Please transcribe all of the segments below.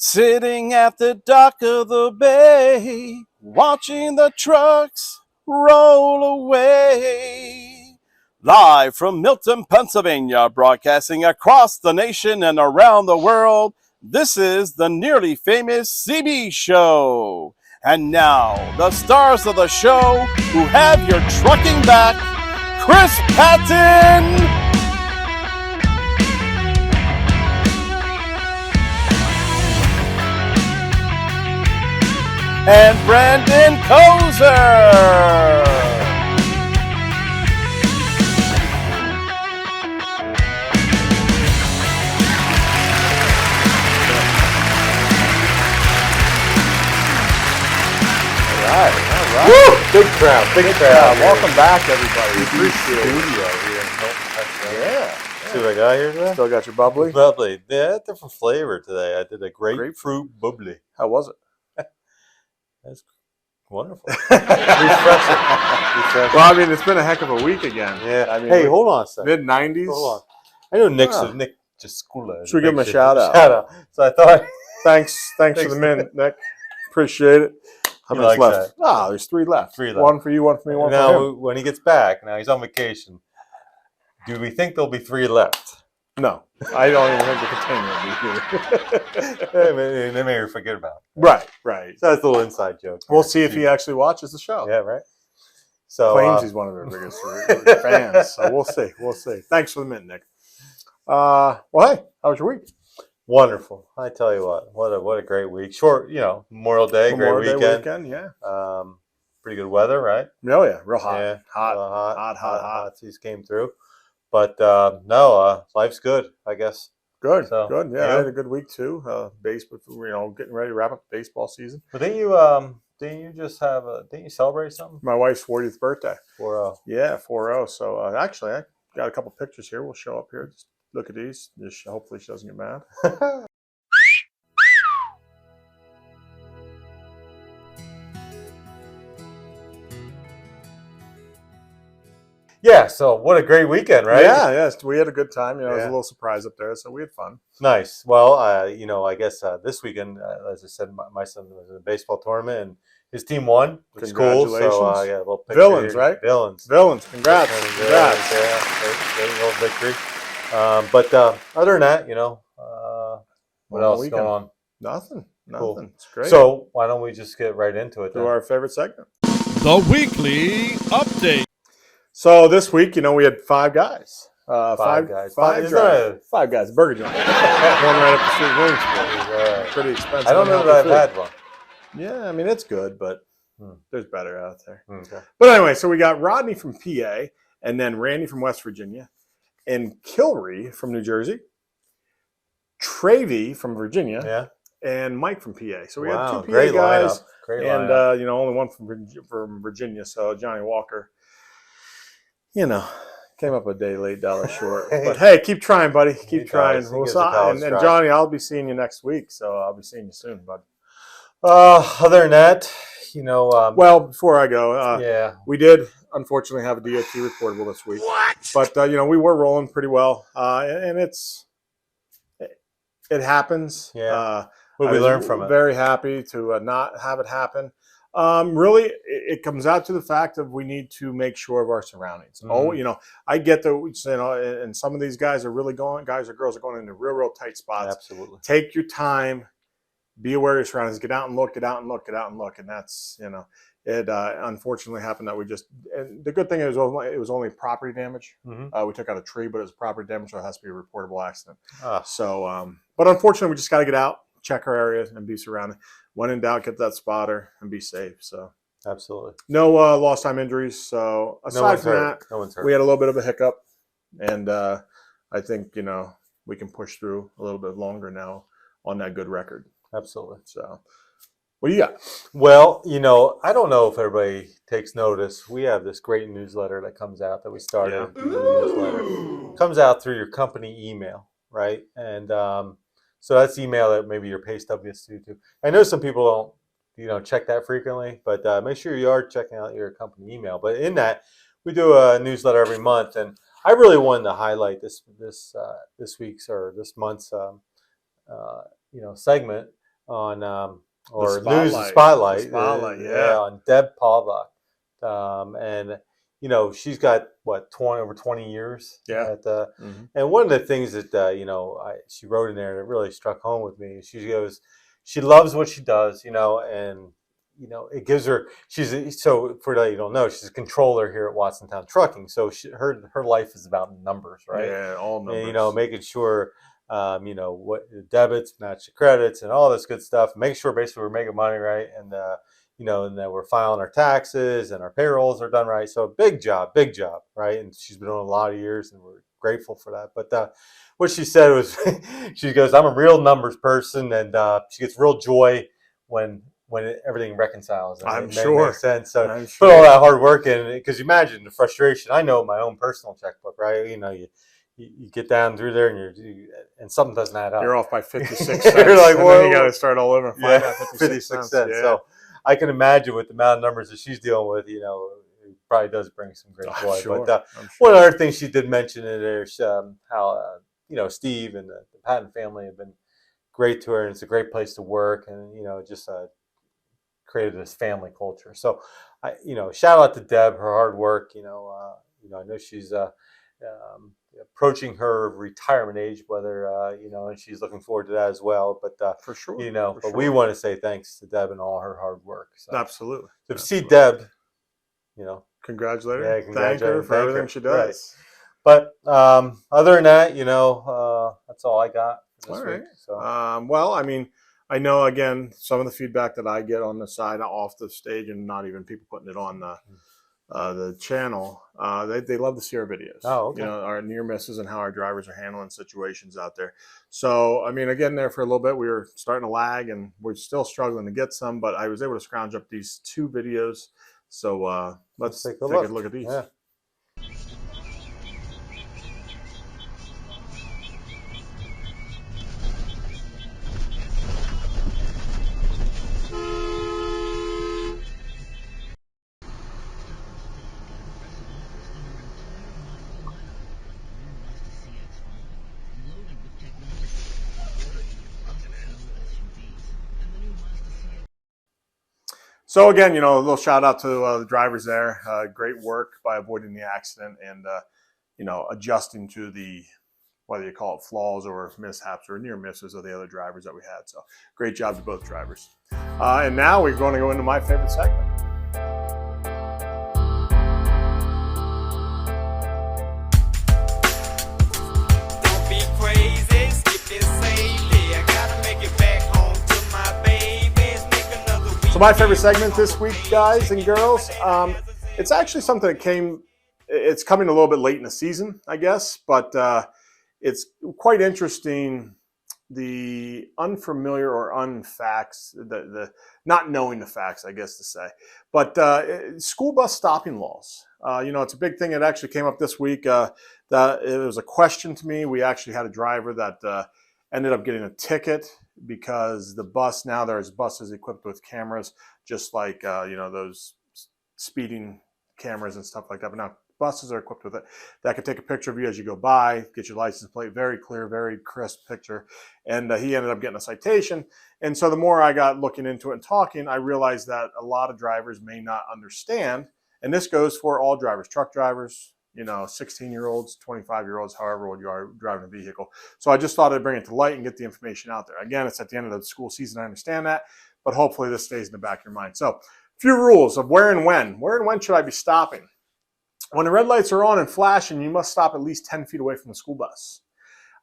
Sitting at the dock of the bay, watching the trucks roll away. Live from Milton, Pennsylvania, broadcasting across the nation and around the world, this is the Nearly Famous CB Show. And now, the stars of the show who have your trucking back, Chris Patton and Brandon Kozer. All right. Woo! Big crowd. Welcome back, everybody. Appreciate it. Studio here in Milton, Pennsylvania. Yeah. See what I got here today? Still got your bubbly? Bubbly. Yeah, different flavor today. I did a grapefruit bubbly. How was it? That's wonderful. Refreshing. Well, I mean, it's been a heck of a week again. Yeah. I mean, hey, hold on a second. Mid-90s. Hold on. I know Nick Jaskula. Should we give him a shout out? So I thought. Thanks for the minute, Nick. Appreciate it. How many left? Ah, there's 3 left. 3 left. One for you, one for me, one for now, him. when he gets back, now he's on vacation. Do we think there'll be 3 left? No, I don't even think the container will be here. They may forget about it. Right. So that's a little inside joke. We'll see if he actually watches the show. Yeah, right. So claims he's one of their biggest fans. So we'll see. Thanks for the minute, Nick. Well, hey, how was your week? Wonderful. I tell you what a great week. Short, Memorial Day, great weekend. Yeah. Pretty good weather, right? Oh yeah, real hot. Yeah, hot. Seas came through, but life's good, I guess. Good. So, Good. Yeah, I had a good week too. Getting ready to wrap up baseball season. But didn't you celebrate something? My wife's 40th birthday. 4-0. Yeah, 4-0. So actually, I got a couple pictures here. We'll show up here. Just look at these. Hopefully she doesn't get mad. Yeah, so what a great weekend, right? Yeah, yes. We had a good time. It was a little surprise up there, so we had fun. Nice. Well, I guess this weekend, as I said, my son was in a baseball tournament, and his team won, which is cool. So I got a little picture Villains, here. right? Villains. Congrats. Yeah, great little victory. But other than that, what else is going on? Nothing. Cool. It's great. So why don't we just get right into it then? To our favorite segment. The Weekly Update. So this week, we had 5 guys. Five guys. Five guys. Burger joint. One right up the street, Williamsport. Pretty expensive. I don't know that I've had one. Yeah, I mean, it's good, but there's better out there. Okay. But anyway, so we got Rodney from PA, and then Randy from West Virginia, and Kilry from New Jersey, Travy from Virginia, and Mike from PA. So we had 2 PA great guys, lineup. Great and lineup. only one from Virginia. So Johnny Walker, came up a day late, $1 short. But hey, keep trying, buddy. Keep trying. And Johnny, I'll be seeing you next week, so I'll be seeing you soon, bud. Other than that, well, before I go, we did unfortunately have a DOT reportable this week. What? But we were rolling pretty well, and it happens. Yeah. What did we learn from it? Very happy to not have it happen. Really, it comes out to the fact of we need to make sure of our surroundings. Mm-hmm. I get that, and some of these guys or girls are going into real tight spots. Absolutely. Take your time, be aware of your surroundings, get out and look. And that's, it unfortunately happened that and the good thing is it was only property damage. Mm-hmm. We took out a tree, but it was property damage, so it has to be a reportable accident. Ah. So, but unfortunately, we just got to get out, check our areas, and be surrounded. When in doubt, get that spotter and be safe. So absolutely. no lost time injuries. So aside from that, no one's hurt. We had a little bit of a hiccup, and I think we can push through a little bit longer now on that good record. Absolutely. So what do you got? Well, I don't know if everybody takes notice. We have this great newsletter that comes out that we started. Yeah. Newsletter comes out through your company email, right? And so that's email that maybe your pay stub gets to. I know some people don't, check that frequently, but make sure you are checking out your company email. But in that, we do a newsletter every month, and I really wanted to highlight this week's or this month's segment on or The lose the Spotlight. spotlight, Yeah. on Deb Pavlak, and you know she's got what over 20 years. Yeah. At and one of the things that you know she wrote in there that really struck home with me. She goes, she loves what she does, you know, and you know it gives her. So for those you don't know, she's a controller here at Watsontown Trucking. So her life is about numbers, right? Yeah, all numbers. And you know, making sure. You know what the debits match the credits and all this good stuff. Make sure basically we're making money right, and you know, and that we're filing our taxes and our payrolls are done right. So big job, right? And she's been doing a lot of years, and we're grateful for that. But what she said was, she goes, "I'm a real numbers person," and she gets real joy when everything reconciles. And I'm it sure. makes sense. So I'm put sure. all that hard work in, because you imagine the frustration. I know my own personal checkbook, right? You know, you get down through there and and something doesn't add up. You're off by 56 cents. You're like, and whoa. then you got to start all over. Yeah, 56 cents. cents. Yeah. So I can imagine with the amount of numbers that she's dealing with, you know, it probably does bring some great joy. Sure. But I'm sure. one other thing she did mention in there is how, you know, Steve and the Patton family have been great to her, and it's a great place to work, and, you know, just created this family culture. So, you know, shout out to Deb, her hard work. You know, I know she's approaching her retirement age, whether you know, and she's looking forward to that as well. But for sure, you know, for we sure. want to say thanks to Deb and all her hard work. So, Absolutely. so if you see Deb, you know, congratulate her. Yeah, Thank her for everything she does. Right. But other than that, you know, that's all I got for this All week. right. So, Well, I mean, I know, again, some of the feedback that I get on the side off the stage, and not even people putting it on the channel, they love to see our videos. Oh, okay. You know, our near misses and how our drivers are handling situations out there. So, I mean, again, there for a little bit, we were starting to lag, and we're still struggling to get some, but I was able to scrounge up these 2 videos. So let's take a look at these. Yeah. So again, you know, a little shout out to the drivers there. Great work by avoiding the accident and, you know, adjusting to the, whether you call it flaws or mishaps or near misses of the other drivers that we had. So great job to both drivers. And now we're going to go into my favorite segment. Don't be crazy, skip it safely. I gotta make it back home to my babies. Make another week. So my favorite segment this week, guys and girls, it's actually something that it's coming a little bit late in the season, I guess, but it's quite interesting, the unfamiliar or unfacts, the not knowing the facts, I guess to say. But school bus stopping laws. You know, it's a big thing. It actually came up this week. That it was a question to me. We actually had a driver that ended up getting a ticket because the bus, now there's buses equipped with cameras, just like, you know, those speeding cameras and stuff like that. But now buses are equipped with it that can take a picture of you as you go by, get your license plate, very clear, very crisp picture. And he ended up getting a citation. And so the more I got looking into it and talking, I realized that a lot of drivers may not understand. And this goes for all drivers, truck drivers, you know, 16-year-olds, 25-year-olds, however old you are driving a vehicle. So I just thought I'd bring it to light and get the information out there. Again, it's at the end of the school season. I understand that, but hopefully this stays in the back of your mind. So a few rules of where and when. Where and when should I be stopping? When the red lights are on and flashing, you must stop at least 10 feet away from the school bus.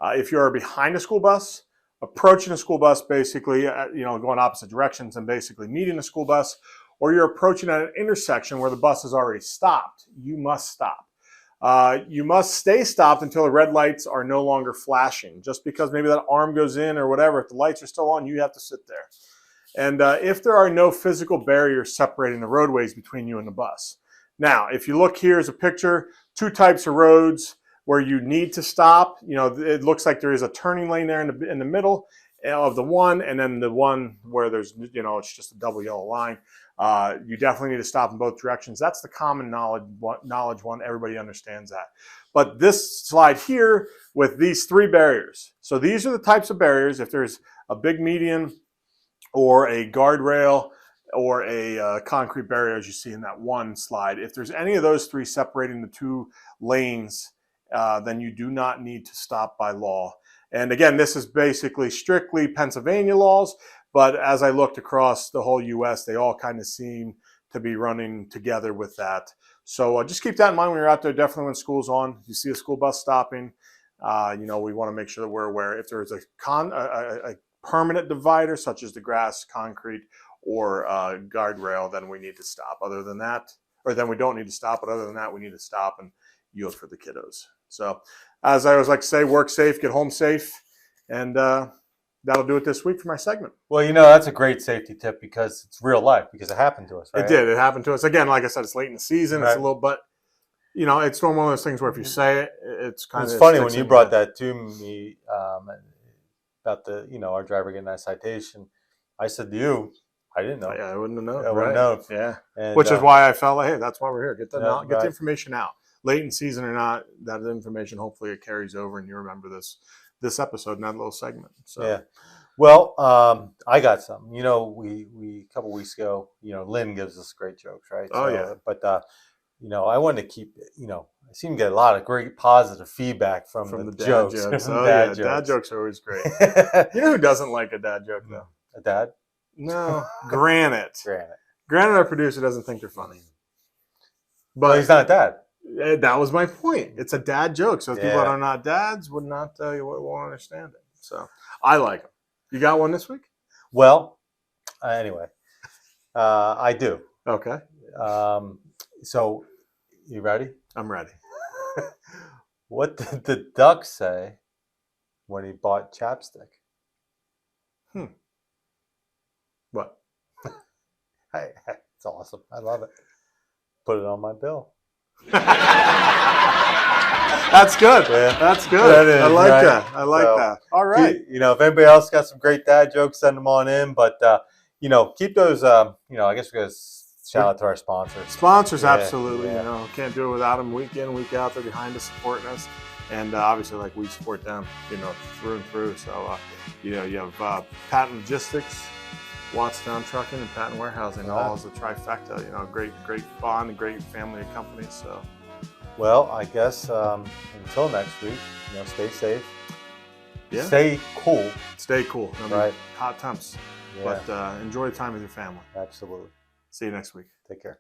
If you are behind a school bus, approaching a school bus, basically, you know, going opposite directions and basically meeting a school bus, or you're approaching at an intersection where the bus is already stopped, you must stop. You must stay stopped until the red lights are no longer flashing. Just because maybe that arm goes in or whatever, if the lights are still on, you have to sit there. And if there are no physical barriers separating the roadways between you and the bus. Now, if you look, here's a picture, 2 types of roads where you need to stop. You know, it looks like there is a turning lane there in the middle of the one, and then the one where there's, you know, it's just a double yellow line. You definitely need to stop in both directions. That's the common knowledge one. Everybody understands that. But this slide here with these 3 barriers. So these are the types of barriers. If there's a big median, or a guardrail or a concrete barrier, as you see in that one slide. If there's any of those three separating the two lanes, then you do not need to stop by law. And again, this is basically strictly Pennsylvania laws, but as I looked across the whole U.S., they all kind of seem to be running together with that. So just keep that in mind when you're out there, definitely when school's on. If you see a school bus stopping, we want to make sure that we're aware. If there's a permanent divider, such as the grass, concrete, or guardrail, then we need to stop. Other than that, or then we don't need to stop, but other than that, we need to stop and yield for the kiddos. So as I always like to say, work safe, get home safe, and that'll do it this week for my segment. Well, that's a great safety tip because it's real life, because it happened to us, right? It did. It happened to us. Again, like I said, it's late in the season. Right. It's a little, but it's one of those things where if you say it, it's kind of. It's funny when you brought that to me about our driver getting that citation. I said to you, I didn't know. Yeah, I wouldn't have known. I wouldn't know. Yeah. And, Which is why I felt like, hey, that's why we're here. Get Yeah, the right. information out. Late in season or not, that information, hopefully it carries over and you remember this episode and that little segment. So yeah. Well, I got something. We a couple weeks ago, Lynn gives us great jokes, right? Oh, yeah. But I wanted to keep, I seem to get a lot of great positive feedback from the the dad jokes. jokes. From Oh, dad yeah. jokes. Dad jokes are always great. You know who doesn't like a dad joke, though? A dad? No. Granite. Granite, our producer, doesn't think they're funny. But But he's not a dad. that was my point. It's a dad joke. So people Yeah. that are not dads would not won't understand it. So I like them. You got one this week? Well, anyway, I do. Okay. So, you ready? I'm ready. What did the duck say when he bought chapstick? What? Hey, it's awesome. I love it. Put it on my bill. That's good. Yeah. That's good. That is, I like right? that. I like So, that. All right. If anybody else got some great dad jokes, send them on in. But, keep those, I guess we got to shout out to our sponsors. Sponsors, Yeah, absolutely. yeah. Can't do it without them. Week in, week out, they're behind us, supporting us, and obviously, like we support them, through and through. So, you have Patton Logistics, Wattstown Trucking, and Patton Warehousing, all as a trifecta. Great bond and great family of companies. So, Well, I guess until next week, stay safe. yeah, Stay cool. stay cool. Right. Hot temps, Yeah, but enjoy the time with your family. absolutely. See you next week. Take care.